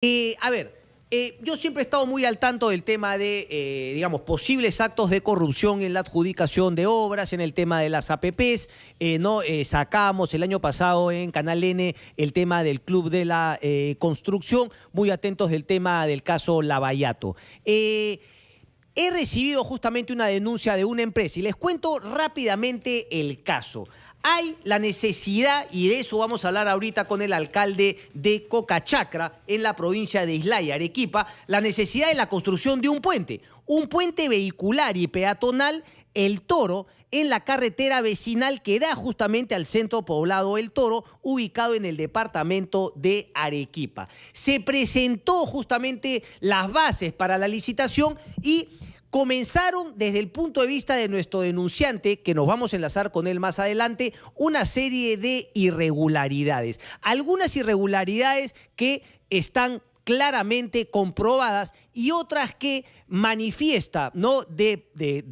Yo siempre he estado muy al tanto del tema de, digamos, posibles actos de corrupción en la adjudicación de obras, en el tema de las APPs. Sacamos el año pasado en Canal N el tema del Club de la Construcción, muy atentos del tema del caso Lavallato. He recibido justamente una denuncia de una empresa y les cuento rápidamente el caso. Hay la necesidad, y de eso vamos a hablar ahorita con el alcalde de Cocachacra, en la provincia de Islay, Arequipa, la necesidad de la construcción de un puente vehicular y peatonal, El Toro, en la carretera vecinal que da justamente al centro poblado El Toro, ubicado en el departamento de Arequipa. Se presentó justamente las bases para la licitación y comenzaron desde el punto de vista de nuestro denunciante, que nos vamos a enlazar con él más adelante, una serie de irregularidades. Algunas irregularidades que están claramente comprobadas y otras que manifiesta, ¿no?, de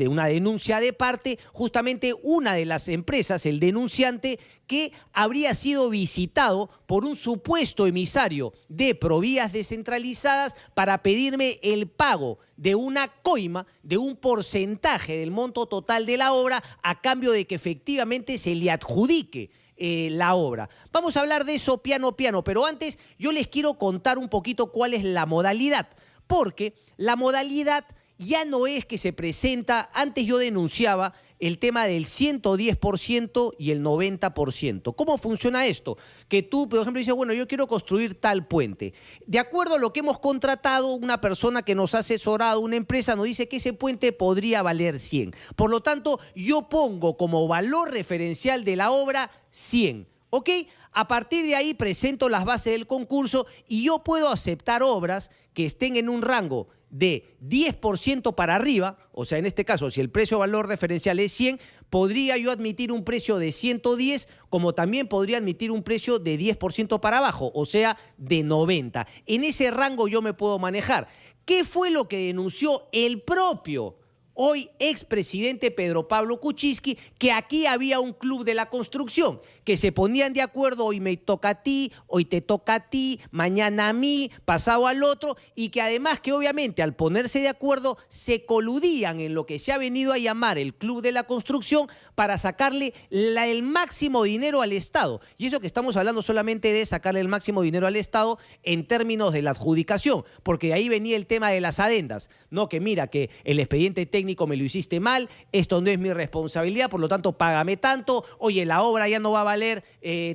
una denuncia de parte, justamente una de las empresas, el denunciante, que habría sido visitado por un supuesto emisario de Provías Descentralizadas para pedirme el pago de una coima, de un porcentaje del monto total de la obra, a cambio de que efectivamente se le adjudique la obra. Vamos a hablar de eso piano, pero antes yo les quiero contar un poquito cuál es la modalidad, porque la modalidad ya no es que se presenta, antes yo denunciaba el tema del 110% y el 90%. ¿Cómo funciona esto? Que tú, por ejemplo, dices, bueno, yo quiero construir tal puente. De acuerdo a lo que hemos contratado, una persona que nos ha asesorado, una empresa, nos dice que ese puente podría valer 100. Por lo tanto, yo pongo como valor referencial de la obra 100. ¿Ok? A partir de ahí presento las bases del concurso y yo puedo aceptar obras que estén en un rango de 10% para arriba, o sea, en este caso, si el precio valor referencial es 100, podría yo admitir un precio de 110, como también podría admitir un precio de 10% para abajo, o sea, de 90. En ese rango yo me puedo manejar. ¿Qué fue lo que denunció el propio hoy expresidente Pedro Pablo Kuczynski? Que aquí había un club de la construcción, que se ponían de acuerdo, hoy me toca a ti, hoy te toca a ti, mañana a mí, pasado al otro, y que además que obviamente al ponerse de acuerdo se coludían en lo que se ha venido a llamar el club de la construcción para sacarle el máximo dinero al Estado. Y eso que estamos hablando solamente de sacarle el máximo dinero al Estado en términos de la adjudicación, porque de ahí venía el tema de las adendas, ¿no? Que mira, que el expediente técnico me lo hiciste mal, esto no es mi responsabilidad, por lo tanto págame tanto, oye, la obra ya no va a valer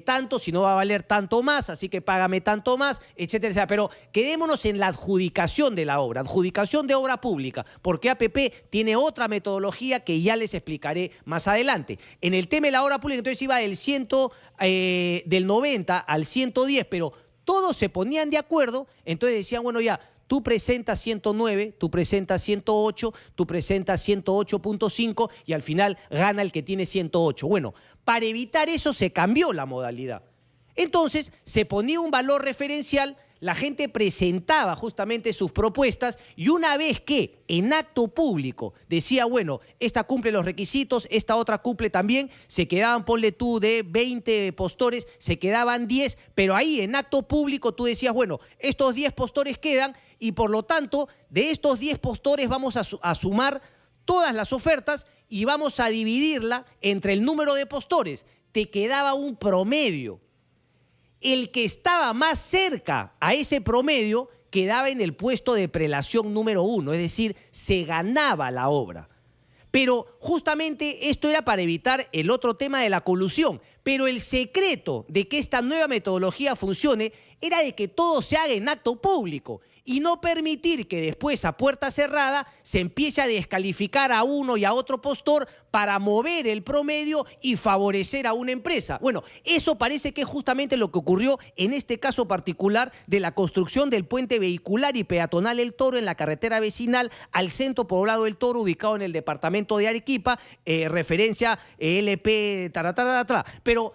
tanto, sino va a valer tanto más, así que págame tanto más, etcétera, etcétera. Pero quedémonos en la adjudicación de la obra, adjudicación de obra pública, porque APP tiene otra metodología que ya les explicaré más adelante. En el tema de la obra pública, entonces iba del 90 al 110, pero todos se ponían de acuerdo, entonces decían, bueno, ya, tú presentas 109, tú presentas 108, tú presentas 108.5 y al final gana el que tiene 108. Bueno, para evitar eso se cambió la modalidad. Entonces se ponía un valor referencial, la gente presentaba justamente sus propuestas y una vez que en acto público decía, bueno, esta cumple los requisitos, esta otra cumple también, se quedaban, ponle tú, de 20 postores, se quedaban 10, pero ahí en acto público tú decías, bueno, estos 10 postores quedan y por lo tanto de estos 10 postores vamos a sumar todas las ofertas y vamos a dividirla entre el número de postores. Te quedaba un promedio. El que estaba más cerca a ese promedio quedaba en el puesto de prelación número 1, es decir, se ganaba la obra. Pero justamente esto era para evitar el otro tema de la colusión. Pero el secreto de que esta nueva metodología funcione era de que todo se haga en acto público y no permitir que después a puerta cerrada se empiece a descalificar a uno y a otro postor para mover el promedio y favorecer a una empresa. Bueno, eso parece que es justamente lo que ocurrió en este caso particular de la construcción del puente vehicular y peatonal El Toro en la carretera vecinal al centro poblado El Toro, ubicado en el departamento de Arequipa, referencia LP, pero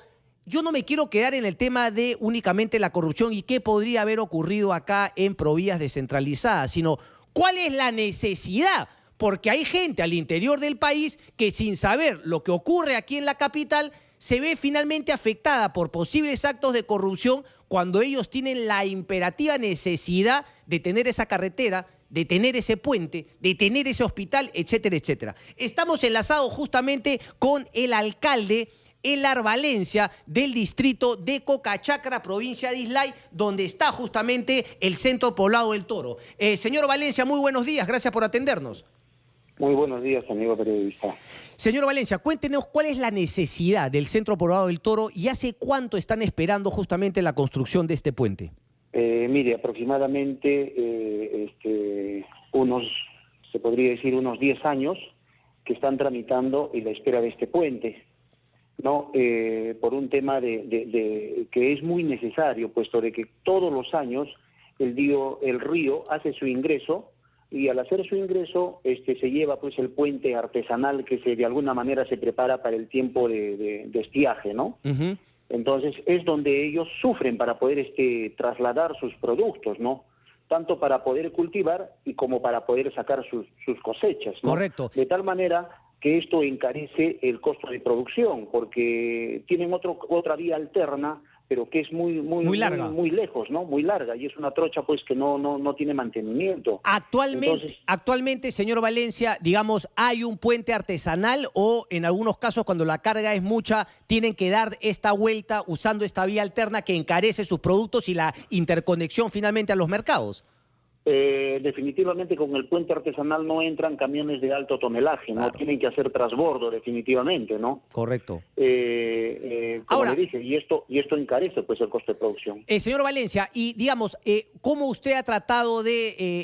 yo no me quiero quedar en el tema de únicamente la corrupción y qué podría haber ocurrido acá en Provías Descentralizadas, sino cuál es la necesidad, porque hay gente al interior del país que sin saber lo que ocurre aquí en la capital se ve finalmente afectada por posibles actos de corrupción cuando ellos tienen la imperativa necesidad de tener esa carretera, de tener ese puente, de tener ese hospital, etcétera, etcétera. Estamos enlazados justamente con el alcalde Elar Valencia del distrito de Cocachacra, provincia de Islay, donde está justamente el centro poblado del Toro. Señor Valencia, muy buenos días, gracias por atendernos. Muy buenos días, amigo periodista. Señor Valencia, cuéntenos cuál es la necesidad del centro poblado del Toro y hace cuánto están esperando justamente la construcción de este puente. Mire, aproximadamente se podría decir unos 10 años que están tramitando en la espera de este puente, ¿no? Por un tema que es muy necesario, puesto de que todos los años el río hace su ingreso, y al hacer su ingreso se lleva pues el puente artesanal que de alguna manera se prepara para el tiempo de estiaje, ¿no? Uh-huh. Entonces es donde ellos sufren para poder trasladar sus productos, ¿no? Tanto para poder cultivar y como para poder sacar sus cosechas, ¿no? Correcto. De tal manera que esto encarece el costo de producción, porque tienen otra vía alterna, pero que es muy larga, muy lejos, ¿no? Muy larga, y es una trocha pues que no tiene mantenimiento. Actualmente, señor Valencia, digamos, ¿hay un puente artesanal o en algunos casos cuando la carga es mucha tienen que dar esta vuelta usando esta vía alterna que encarece sus productos y la interconexión finalmente a los mercados? Definitivamente con el puente artesanal no entran camiones de alto tonelaje, claro. No tienen que hacer transbordo definitivamente, ¿no? Correcto. Como le dije, y esto encarece pues el costo de producción. Señor Valencia, y digamos, ¿cómo usted ha tratado de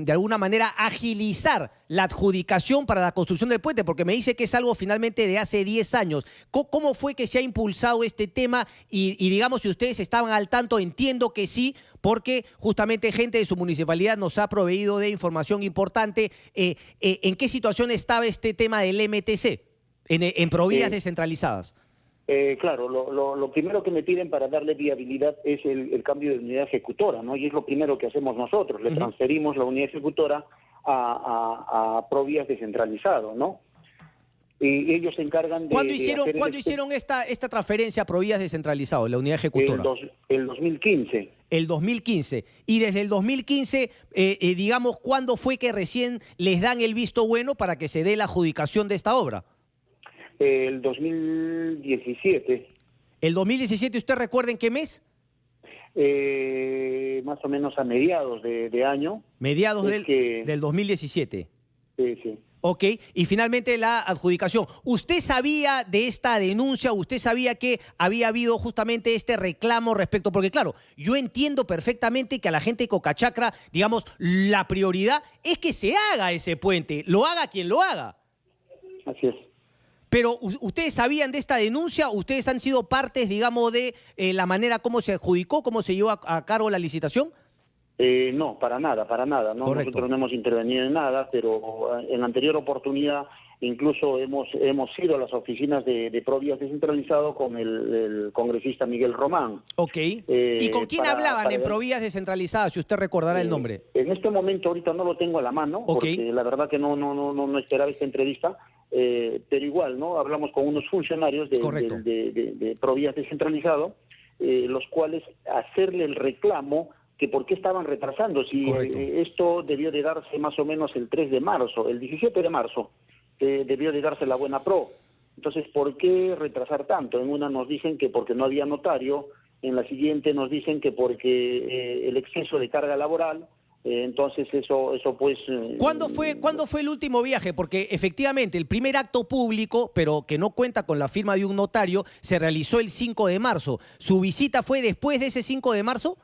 alguna manera agilizar la adjudicación para la construcción del puente? Porque me dice que es algo finalmente de hace 10 años. ¿Cómo fue que se ha impulsado este tema? Y digamos, si ustedes estaban al tanto, entiendo que sí, porque justamente gente de su municipalidad nos ha proveído de información importante. ¿En qué situación estaba este tema del MTC en provías descentralizadas? Claro, lo primero que me piden para darle viabilidad es el cambio de unidad ejecutora, ¿no? Y es lo primero que hacemos nosotros, le transferimos la unidad ejecutora a Provías descentralizado, ¿no? Y ellos se encargan de... ¿Cuándo hicieron esta transferencia a Provías descentralizado, la unidad ejecutora? El 2015. El 2015. Y desde el 2015, digamos, ¿cuándo fue que recién les dan el visto bueno para que se dé la adjudicación de esta obra? El 2017. ¿El 2017 usted recuerda en qué mes? Más o menos a mediados de año. Mediados del 2017. Sí. Ok, y finalmente la adjudicación. ¿Usted sabía de esta denuncia? ¿Usted sabía que había habido justamente este reclamo respecto? Porque claro, yo entiendo perfectamente que a la gente de Cocachacra, digamos, la prioridad es que se haga ese puente, lo haga quien lo haga. Así es. Pero ¿ustedes sabían de esta denuncia? ¿Ustedes han sido partes, digamos, de la manera como se adjudicó, cómo se llevó a cabo la licitación? No, para nada, ¿no? Correcto. Nosotros no hemos intervenido en nada, pero en la anterior oportunidad incluso hemos ido a las oficinas de Provías descentralizado con el congresista Miguel Román. Ok. ¿Y con quién hablaban en Provías descentralizadas, si usted recordará el nombre? En este momento ahorita no lo tengo a la mano, porque la verdad que no esperaba esta entrevista, pero igual, ¿no? Hablamos con unos funcionarios de Provías descentralizado, los cuales hacerle el reclamo que por qué estaban retrasando, si esto debió de darse más o menos el 3 de marzo, el 17 de marzo, debió de darse la Buena Pro. Entonces, ¿por qué retrasar tanto? En una nos dicen que porque no había notario, en la siguiente nos dicen que porque el exceso de carga laboral, entonces eso pues... ¿Cuándo fue el último viaje? Porque efectivamente el primer acto público, pero que no cuenta con la firma de un notario, se realizó el 5 de marzo. ¿Su visita fue después de ese 5 de marzo?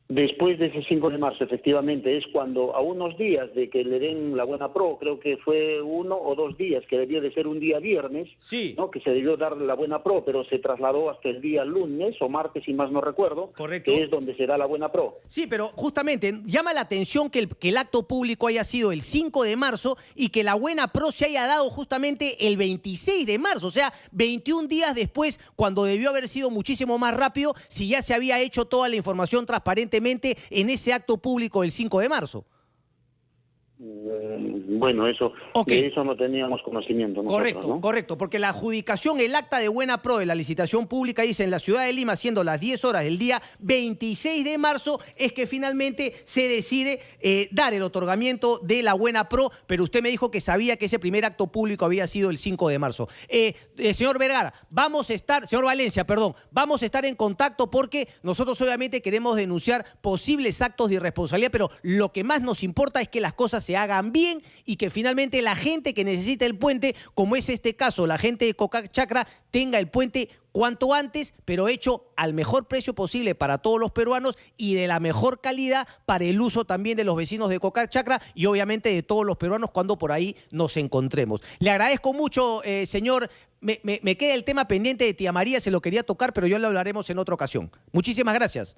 Después de ese 5 de marzo, efectivamente, es cuando a unos días de que le den la Buena Pro, creo que fue 1 o 2 días, que debió de ser un día viernes, sí, ¿no? Que se debió dar la Buena Pro, pero se trasladó hasta el día lunes o martes, si más no recuerdo, correcto, que es donde se da la Buena Pro. Sí, pero justamente llama la atención que el acto público haya sido el 5 de marzo y que la Buena Pro se haya dado justamente el 26 de marzo, o sea, 21 días después, cuando debió haber sido muchísimo más rápido, si ya se había hecho toda la información transparente en ese acto público del 5 de marzo. Bueno, Ok. de eso no teníamos conocimiento nosotros, Correcto, ¿no? correcto, porque la adjudicación, el acta de buena pro de la licitación pública dice en la ciudad de Lima, siendo las 10 horas del día 26 de marzo, es que finalmente se decide dar el otorgamiento de la buena pro, pero usted me dijo que sabía que ese primer acto público había sido el 5 de marzo. Señor Vergara, señor Valencia, perdón, vamos a estar en contacto porque nosotros obviamente queremos denunciar posibles actos de irresponsabilidad, pero lo que más nos importa es que las cosas se hagan bien y que finalmente la gente que necesita el puente, como es este caso, la gente de Cocachacra, tenga el puente cuanto antes, pero hecho al mejor precio posible para todos los peruanos y de la mejor calidad para el uso también de los vecinos de Cocachacra y obviamente de todos los peruanos cuando por ahí nos encontremos. Le agradezco mucho, señor. Me queda el tema pendiente de Tía María, se lo quería tocar, pero ya lo hablaremos en otra ocasión. Muchísimas gracias.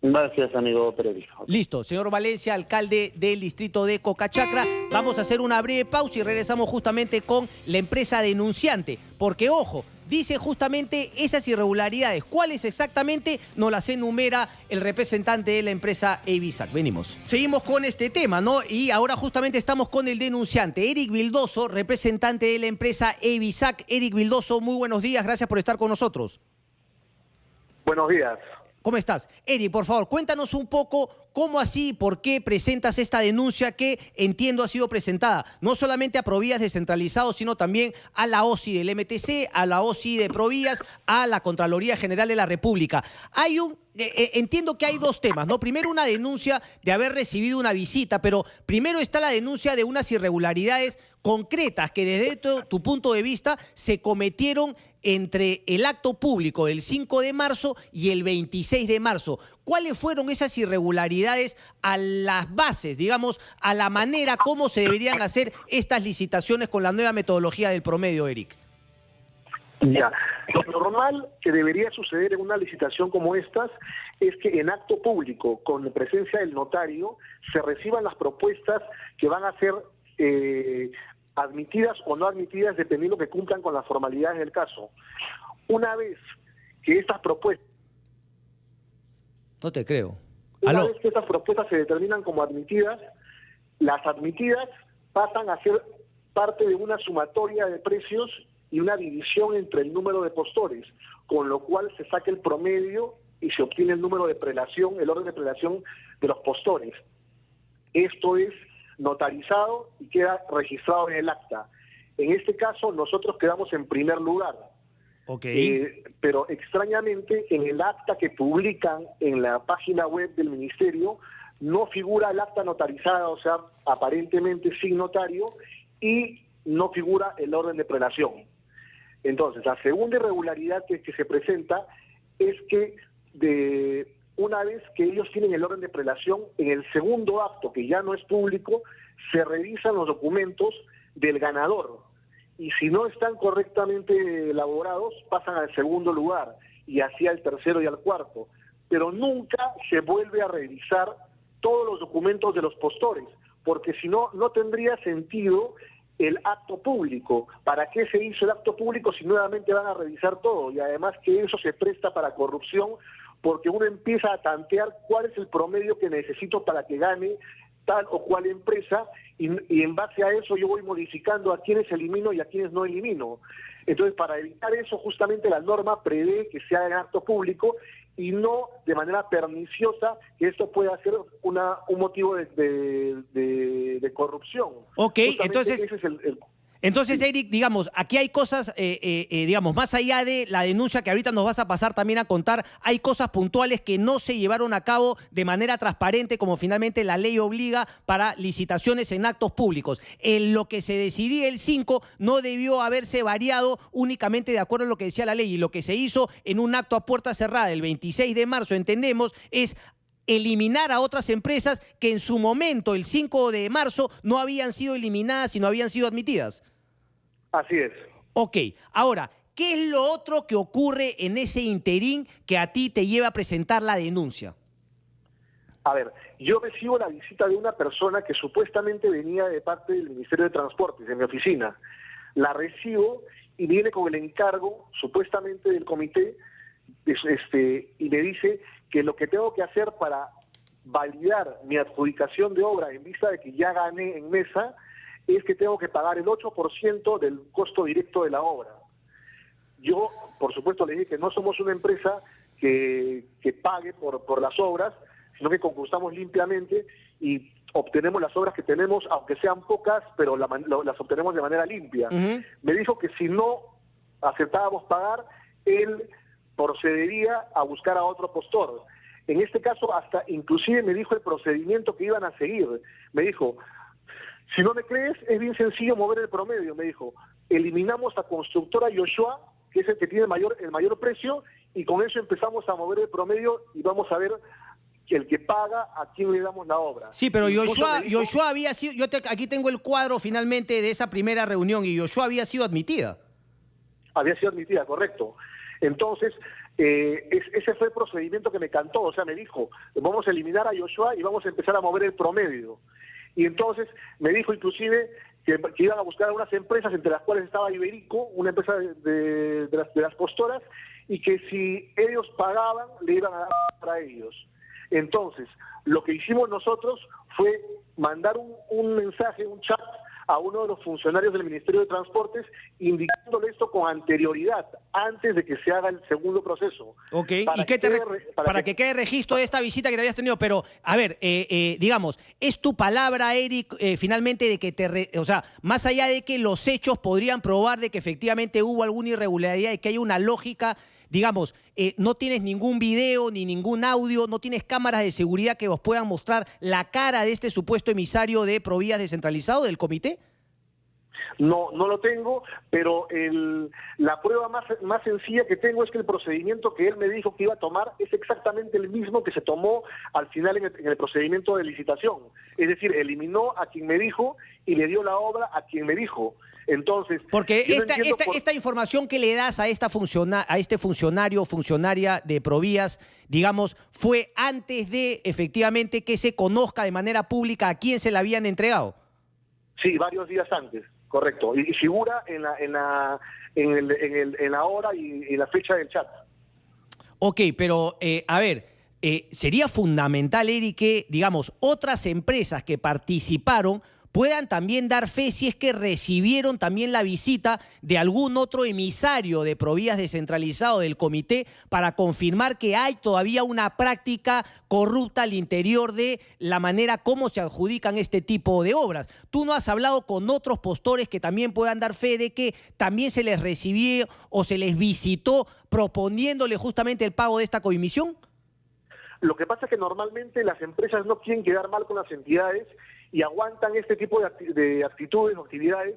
Gracias, amigo periodista. Listo, señor Valencia, alcalde del distrito de Cocachacra. Vamos a hacer una breve pausa y regresamos justamente con la empresa denunciante. Porque, ojo, dice justamente esas irregularidades. ¿Cuáles exactamente? Nos las enumera el representante de la empresa Evisac. Venimos. Seguimos con este tema, ¿no? Y ahora justamente estamos con el denunciante, Eric Vildoso, representante de la empresa Evisac. Eric Vildoso, muy buenos días. Gracias por estar con nosotros. Buenos días. ¿Cómo estás? Eric, por favor, cuéntanos un poco cómo así, por qué presentas esta denuncia que entiendo ha sido presentada no solamente a Provías Descentralizado, sino también a la OSI del MTC, a la OSI de Provías, a la Contraloría General de la República. Entiendo que hay dos temas, ¿no? Primero, una denuncia de haber recibido una visita, pero primero está la denuncia de unas irregularidades concretas que desde tu punto de vista se cometieron entre el acto público del 5 de marzo y el 26 de marzo. ¿Cuáles fueron esas irregularidades a las bases, digamos, a la manera como se deberían hacer estas licitaciones con la nueva metodología del promedio, Eric? Ya, lo normal que debería suceder en una licitación como estas es que en acto público, con la presencia del notario, se reciban las propuestas que van a ser admitidas o no admitidas dependiendo que cumplan con las formalidades del caso. Una vez que estas propuestas... No te creo. Una vez que estas propuestas se determinan como admitidas, las admitidas pasan a ser parte de una sumatoria de precios y una división entre el número de postores, con lo cual se saca el promedio y se obtiene el número de prelación, el orden de prelación de los postores. Esto es notarizado y queda registrado en el acta. En este caso, nosotros quedamos en primer lugar. Okay. Pero extrañamente, en el acta que publican en la página web del Ministerio, no figura el acta notarizada, o sea, aparentemente sin notario, y no figura el orden de prelación. Entonces, la segunda irregularidad que se presenta es que una vez que ellos tienen el orden de prelación, en el segundo acto, que ya no es público, se revisan los documentos del ganador. Y si no están correctamente elaborados, pasan al segundo lugar, y así al tercero y al cuarto. Pero nunca se vuelve a revisar todos los documentos de los postores, porque si no, no tendría sentido el acto público. ¿Para qué se hizo el acto público si nuevamente van a revisar todo? Y además que eso se presta para corrupción, porque uno empieza a tantear cuál es el promedio que necesito para que gane tal o cual empresa, y en base a eso yo voy modificando a quienes elimino y a quienes no elimino. Entonces, para evitar eso, justamente la norma prevé que se haga en acto público y no de manera perniciosa, que esto pueda ser un motivo de corrupción. Ok, justamente entonces... ese es Entonces, Eric, digamos, aquí hay cosas, digamos, más allá de la denuncia que ahorita nos vas a pasar también a contar, hay cosas puntuales que no se llevaron a cabo de manera transparente, como finalmente la ley obliga para licitaciones en actos públicos. En lo que se decidía el 5 no debió haberse variado únicamente de acuerdo a lo que decía la ley, y lo que se hizo en un acto a puerta cerrada el 26 de marzo, entendemos, es eliminar a otras empresas que en su momento, el 5 de marzo, no habían sido eliminadas y no habían sido admitidas. Así es. Ok, ahora, ¿qué es lo otro que ocurre en ese interín que a ti te lleva a presentar la denuncia? A ver, yo recibo la visita de una persona que supuestamente venía de parte del Ministerio de Transportes, en mi oficina. La recibo y viene con el encargo, supuestamente del comité, y me dice que lo que tengo que hacer para validar mi adjudicación de obra en vista de que ya gané en mesa, es que tengo que pagar el 8% del costo directo de la obra. Yo, por supuesto, le dije que no somos una empresa que pague por las obras, sino que concursamos limpiamente y obtenemos las obras que tenemos, aunque sean pocas, pero las obtenemos de manera limpia. Me dijo que si no aceptábamos pagar, él procedería a buscar a otro postor. En este caso, hasta inclusive me dijo el procedimiento que iban a seguir. Me dijo, si no me crees, es bien sencillo mover el promedio. Me dijo, eliminamos a Constructora Yoshua, que es el que tiene el mayor precio, y con eso empezamos a mover el promedio y vamos a ver que el que paga, a quién le damos la obra. Sí, pero Yoshua había sido, aquí tengo el cuadro finalmente de esa primera reunión, y Yoshua había sido admitida. Había sido admitida, correcto. Entonces, ese fue el procedimiento que me cantó, o sea, me dijo, vamos a eliminar a Yoshua y vamos a empezar a mover el promedio. Y entonces me dijo inclusive que iban a buscar a unas empresas, entre las cuales estaba Iberico, una empresa de las postoras, y que si ellos pagaban, le iban a dar para ellos. Entonces, lo que hicimos nosotros fue mandar un mensaje, un chat, a uno de los funcionarios del Ministerio de Transportes, indicándole esto con anterioridad, antes de que se haga el segundo proceso. Ok, para que quede registro de esta visita que te habías tenido. Pero, a ver, digamos, ¿es tu palabra, Eric, finalmente de que o sea, más allá de que los hechos podrían probar de que efectivamente hubo alguna irregularidad y que hay una lógica, digamos, no tienes ningún video ni ningún audio, no tienes cámaras de seguridad que os puedan mostrar la cara de este supuesto emisario de Provías descentralizado del comité? No lo tengo, pero la prueba más sencilla que tengo es que el procedimiento que él me dijo que iba a tomar es exactamente el mismo que se tomó al final en el procedimiento de licitación. Es decir, eliminó a quien me dijo y le dio la obra a quien me dijo. Entonces, porque esta información que le das a este funcionario o funcionaria de Provías, digamos, fue antes de efectivamente que se conozca de manera pública a quién se la habían entregado. Sí, varios días antes, correcto. Y figura en la hora y la fecha del chat. Ok, pero a ver, sería fundamental, Eric, que, digamos, otras empresas que participaron puedan también dar fe si es que recibieron también la visita de algún otro emisario de Provías descentralizado del comité para confirmar que hay todavía una práctica corrupta al interior de la manera como se adjudican este tipo de obras. ¿Tú no has hablado con otros postores que también puedan dar fe de que también se les recibió o se les visitó proponiéndole justamente el pago de esta comisión? Lo que pasa es que normalmente las empresas no quieren quedar mal con las entidades y aguantan este tipo de actitudes o actividades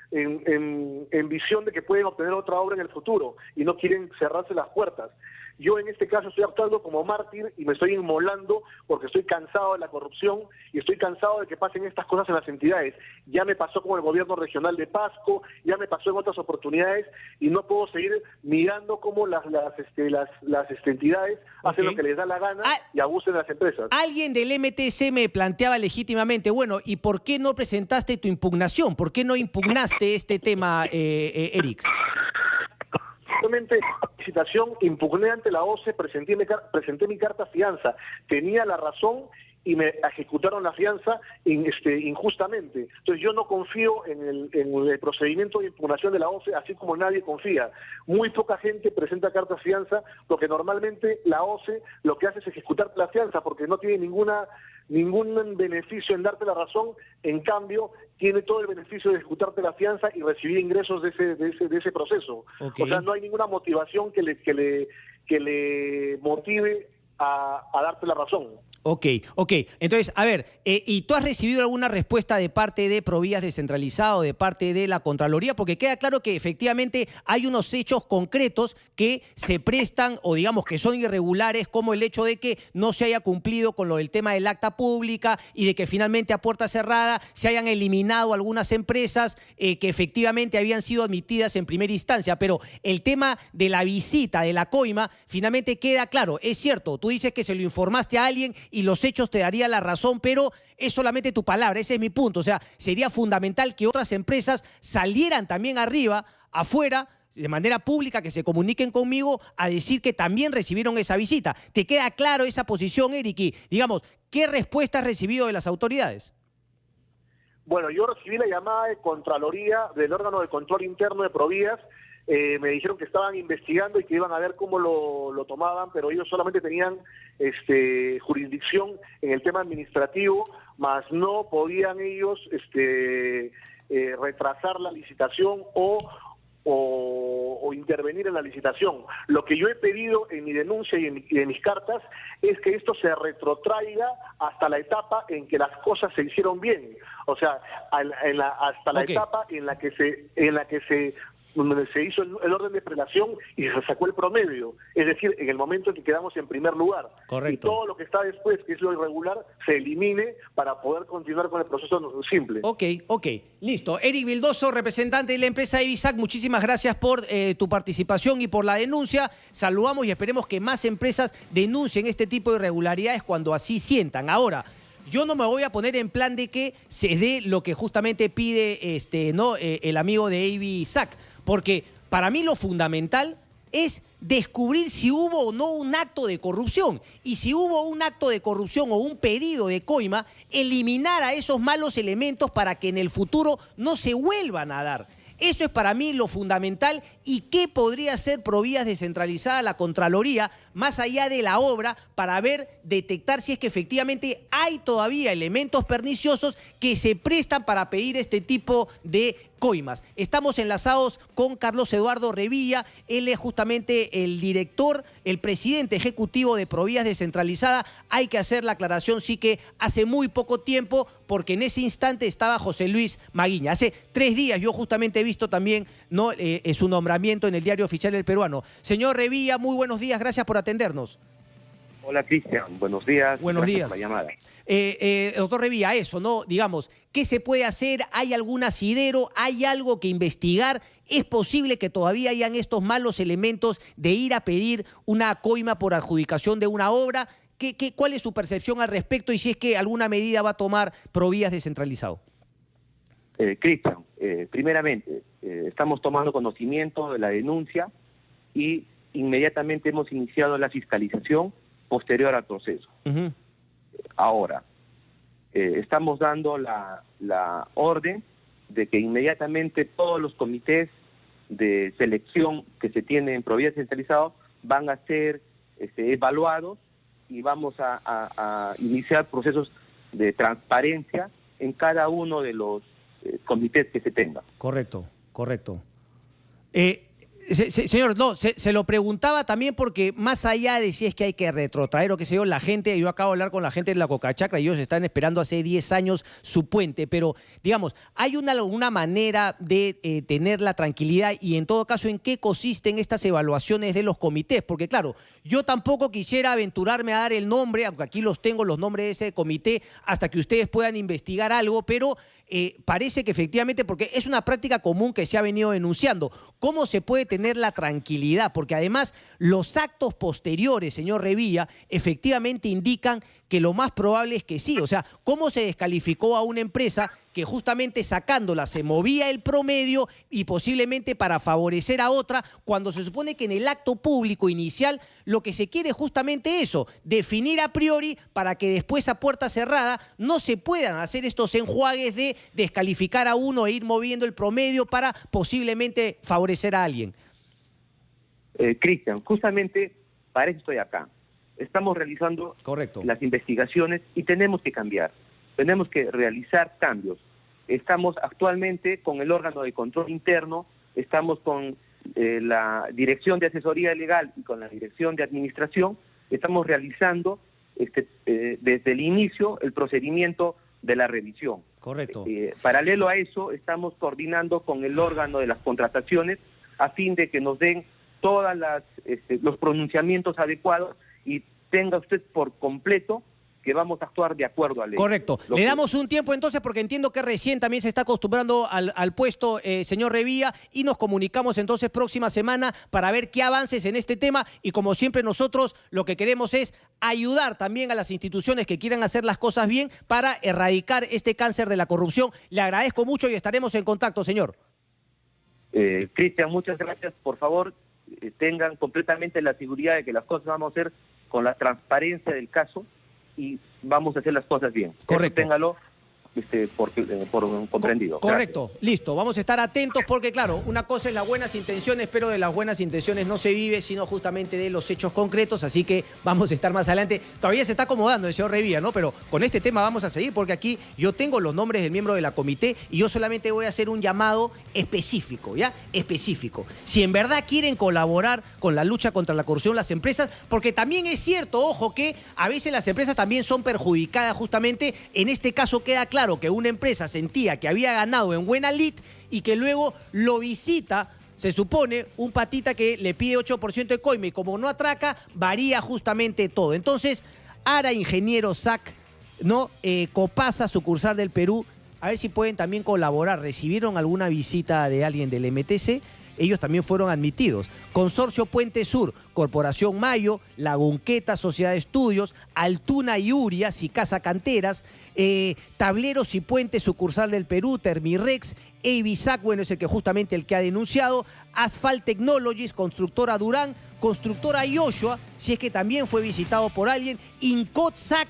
en visión de que pueden obtener otra obra en el futuro y no quieren cerrarse las puertas. Yo en este caso estoy actuando como mártir y me estoy inmolando porque estoy cansado de la corrupción y estoy cansado de que pasen estas cosas en las entidades. Ya me pasó con el gobierno regional de Pasco, ya me pasó en otras oportunidades y no puedo seguir mirando cómo las entidades hacen lo que les da la gana y abusen de las empresas. Alguien del MTC me planteaba legítimamente, bueno, ¿y por qué no presentaste tu impugnación? ¿Por qué no impugnaste este tema, Eric? Simplemente licitación, impugné ante la OCE, presenté mi carta fianza, tenía la razón y me ejecutaron la fianza injustamente. Entonces yo no confío en el procedimiento de impugnación de la OCE, así como nadie confía. Muy poca gente presenta carta fianza porque normalmente la OCE lo que hace es ejecutar la fianza porque no tiene ningún beneficio en darte la razón, en cambio tiene todo el beneficio de ejecutarte la fianza y recibir ingresos de ese proceso. Okay. O sea, no hay ninguna motivación que le motive a darte la razón. Ok. Entonces, a ver, ¿y tú has recibido alguna respuesta de parte de Provías descentralizado, de parte de la Contraloría? Porque queda claro que efectivamente hay unos hechos concretos que se prestan o digamos que son irregulares, como el hecho de que no se haya cumplido con lo del tema del acta pública y de que finalmente a puerta cerrada se hayan eliminado algunas empresas que efectivamente habían sido admitidas en primera instancia. Pero el tema de la visita de la coima finalmente queda claro. Es cierto, tú dices que se lo informaste a alguien y los hechos te darían la razón, pero es solamente tu palabra, ese es mi punto. O sea, sería fundamental que otras empresas salieran también afuera, de manera pública, que se comuniquen conmigo a decir que también recibieron esa visita. ¿Te queda claro esa posición, Eric? Y, digamos, ¿qué respuesta has recibido de las autoridades? Bueno, yo recibí la llamada de Contraloría del órgano de control interno de Provías. Me dijeron que estaban investigando y que iban a ver cómo lo tomaban, pero ellos solamente tenían jurisdicción en el tema administrativo, más no podían ellos retrasar la licitación o intervenir en la licitación. Lo que yo he pedido en mi denuncia y en mis cartas es que esto se retrotraiga hasta la etapa en que las cosas se hicieron bien, o sea, hasta la etapa en la que se hizo el orden de prelación y se sacó el promedio, es decir, en el momento en que quedamos en primer lugar. Correcto. Y todo lo que está después, que es lo irregular, se elimine para poder continuar con el proceso simple. Ok, listo. Eric Vildoso, representante de la empresa Evisac, muchísimas gracias por tu participación y por la denuncia. Saludamos y esperemos que más empresas denuncien este tipo de irregularidades cuando así sientan. Ahora, yo no me voy a poner en plan de que se dé lo que justamente pide el amigo de Evisac, porque para mí lo fundamental es descubrir si hubo o no un acto de corrupción. Y si hubo un acto de corrupción o un pedido de coima, eliminar a esos malos elementos para que en el futuro no se vuelvan a dar. Eso es para mí lo fundamental. ¿Y qué podría hacer Provías descentralizada la Contraloría, más allá de la obra, para detectar si es que efectivamente hay todavía elementos perniciosos que se prestan para pedir este tipo de coimas? Estamos enlazados con Carlos Eduardo Revilla. Él es justamente el director, el presidente ejecutivo de Provías descentralizada. Hay que hacer la aclaración, sí, que hace muy poco tiempo, porque en ese instante estaba José Luis Maguiña. Hace 3 días yo justamente he visto también su nombramiento en el Diario Oficial del Peruano. Señor Revilla, muy buenos días, gracias por atendernos. Hola, Cristian, buenos días. Buenos días. Por la llamada. Doctor Revilla, eso, ¿no? Digamos, ¿qué se puede hacer? ¿Hay algún asidero? ¿Hay algo que investigar? ¿Es posible que todavía hayan estos malos elementos de ir a pedir una coima por adjudicación de una obra? ¿Cuál es su percepción al respecto y si es que alguna medida va a tomar Provías descentralizado? Cristian, primeramente, estamos tomando conocimiento de la denuncia y inmediatamente hemos iniciado la fiscalización posterior al proceso. Ahora, estamos dando la orden de que inmediatamente todos los comités de selección que se tienen en Provías descentralizado van a ser evaluados y vamos a iniciar procesos de transparencia en cada uno de los comités que se tengan. Correcto. Señor, no, se lo preguntaba también porque más allá de si es que hay que retrotraer o qué sé yo, la gente, yo acabo de hablar con la gente de la Cocachacra y ellos están esperando hace 10 años su puente, pero digamos, ¿hay alguna manera de tener la tranquilidad y en todo caso en qué consisten estas evaluaciones de los comités? Porque claro, yo tampoco quisiera aventurarme a dar el nombre, aunque aquí los tengo, los nombres de ese comité, hasta que ustedes puedan investigar algo, pero parece que efectivamente, porque es una práctica común que se ha venido denunciando. ¿Cómo se puede tener la tranquilidad? Porque además los actos posteriores, señor Revilla, efectivamente indican que lo más probable es que sí. O sea, ¿cómo se descalificó a una empresa que justamente sacándola se movía el promedio y posiblemente para favorecer a otra, cuando se supone que en el acto público inicial lo que se quiere es justamente eso, definir a priori para que después a puerta cerrada no se puedan hacer estos enjuagues de descalificar a uno e ir moviendo el promedio para posiblemente favorecer a alguien? Cristian, justamente para eso estoy acá. Estamos realizando las investigaciones y tenemos que cambiar, tenemos que realizar cambios. Estamos actualmente con el órgano de control interno, estamos con la Dirección de Asesoría Legal y con la Dirección de Administración, estamos realizando desde el inicio el procedimiento de la revisión. Correcto. Paralelo a eso, estamos coordinando con el órgano de las contrataciones a fin de que nos den todas los pronunciamientos adecuados y tenga usted por completo que vamos a actuar de acuerdo a ley. Correcto. Le damos un tiempo entonces porque entiendo que recién también se está acostumbrando al puesto, señor Revilla, y nos comunicamos entonces próxima semana para ver qué avances en este tema y como siempre nosotros lo que queremos es ayudar también a las instituciones que quieran hacer las cosas bien para erradicar este cáncer de la corrupción. Le agradezco mucho y estaremos en contacto, señor. Cristian, muchas gracias. Por favor, tengan completamente la seguridad de que las cosas vamos a hacer con la transparencia del caso y vamos a hacer las cosas bien. Correcto. Eso téngalo por comprendido. Correcto, Gracias. listo. Vamos a estar atentos porque, claro, una cosa es las buenas intenciones, pero de las buenas intenciones no se vive, sino justamente de los hechos concretos. Así que vamos a estar más adelante. Todavía se está acomodando el señor Revilla, ¿no? Pero con este tema vamos a seguir porque aquí yo tengo los nombres del miembro de la comité y yo solamente voy a hacer un llamado específico, ¿ya? Específico. Si en verdad quieren colaborar con la lucha contra la corrupción las empresas, porque también es cierto, ojo, que a veces las empresas también son perjudicadas justamente. En este caso queda claro que una empresa sentía que había ganado en buena lid y que luego lo visita, se supone, un patita que le pide 8% de coime y como no atraca, varía justamente todo. Entonces, Ara Ingeniero SAC, ¿no? Copasa, sucursal del Perú, a ver si pueden también colaborar. ¿Recibieron alguna visita de alguien del MTC? Ellos también fueron admitidos. Consorcio Puente Sur, Corporación Mayo, Lagunqueta, Sociedad de Estudios, Altuna y Uria, Sicasa Canteras, Tableros y Puentes, sucursal del Perú, Termirex, Avisac, bueno, es el que ha denunciado, Asphalt Technologies, Constructora Durán, Constructora Yoshua, si es que también fue visitado por alguien, Incotsac,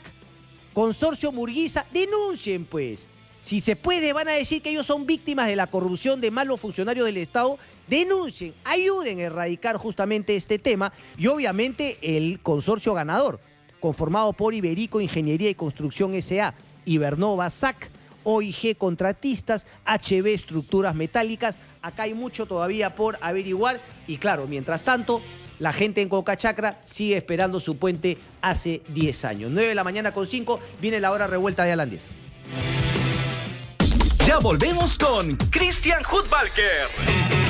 Consorcio Murguiza, denuncien pues. Si se puede, van a decir que ellos son víctimas de la corrupción de malos funcionarios del Estado, denuncien, ayuden a erradicar justamente este tema y obviamente el consorcio ganador, conformado por Iberico Ingeniería y Construcción S.A., Ibernova SAC, OIG Contratistas, HB Estructuras Metálicas. Acá hay mucho todavía por averiguar y claro, mientras tanto, la gente en Cocachacra sigue esperando su puente hace 10 años. 9:05 a.m, viene la hora revuelta de Alan 10. Ya volvemos con Christian Hudbalker.